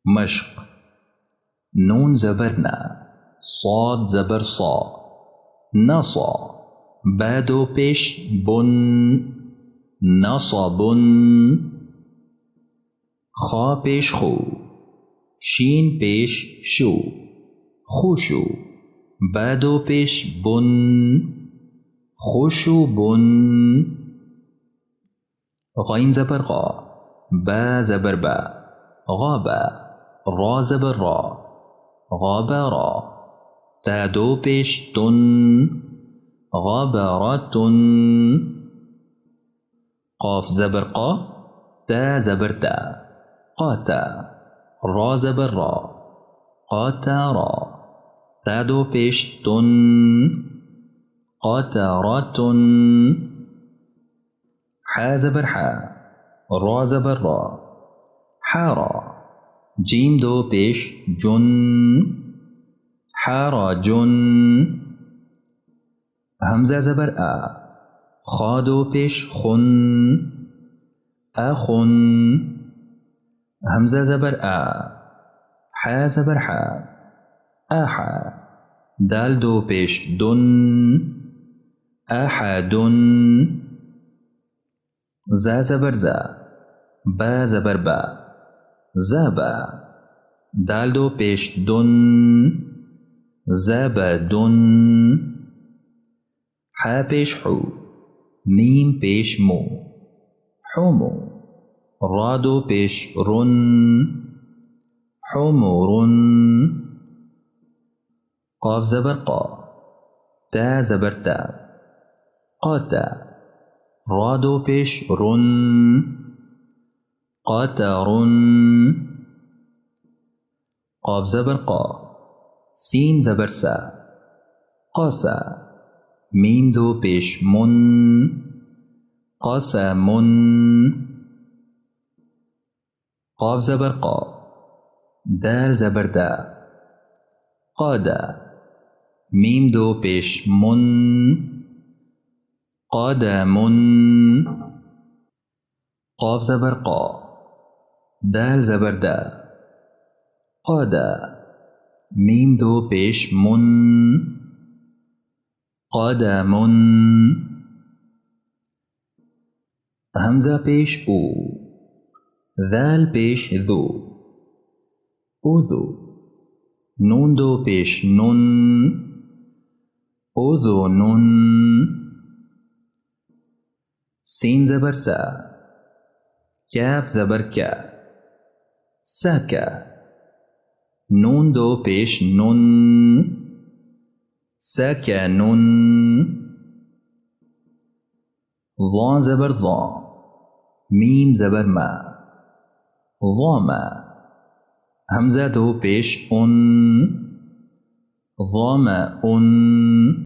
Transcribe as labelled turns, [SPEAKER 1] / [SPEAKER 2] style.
[SPEAKER 1] मश्क। नून ज़बर ना, सौद ज़बर सौ, नसौ। बा दो पेश बुन, नसबुन। खा पेश खू, शीन पेश शू, खुशू। बा दो पेश बुन, खुशुबुन। गैन ज़बर गा, बा ज़बर बा, गाबा। रा ज़बर रा, गाबरा। ता दो पेश तुन, गाबरतुन। क़ाफ ज़बर क़ा, ता ज़बर ता, क़ाता। रा ज़बर रा, क़ातारा। ता दो पेश तुन, क़ातरतुन। हा ज़बर हा, रा ज़बर रा, हारा। जीम दो पेश जुन, हाराजुन। हमज़ा ज़बर आ, खा दो पेश खुन, अखुन। हमज़ा ज़बर आ, हा ज़बर हा, आहा। दाल दो पेश दुन, अहदुन। ज़ा ज़बर ज़ा, बा ज़बर बा, ज़बा। दाल दो पेश दुन, ज़बदुन। हा पेश हू, मीम पेश मू, हुमू। रा दो पेश रुन, हुमुरुन। क़ाफ ज़बर क़ा, ता ज़बर ता, क़ाता। रा दो पेश रुन, क़ातरुन। क़ाफ ज़बर क़ा, सीन ज़बर सा, क़ासा। मीम दो पेश मुन, क़समुन। क़ाफ ज़बर क़ा, दाल ज़बर दा, क़ादा। मीम दो पेश मुन, क़दमुन। क़ाफ ज़बर क़ा, दाल ज़बर दा, क़ादा। मीम दो पेश मुन, क़दमुन। हमज़ा पेश ऊ, दाल पेश दो, उज़ु। नून दो पेश नुन, उज़ुनुन। सीन ज़बर सा, कैफ ज़बर क्या, सका। नून दो पेश नुन, सकनुन। ज़ा ज़बर ज़ा, मीम ज़बर मा, ज़ामा। हमज़ा दो पेश उन, ज़ामउन।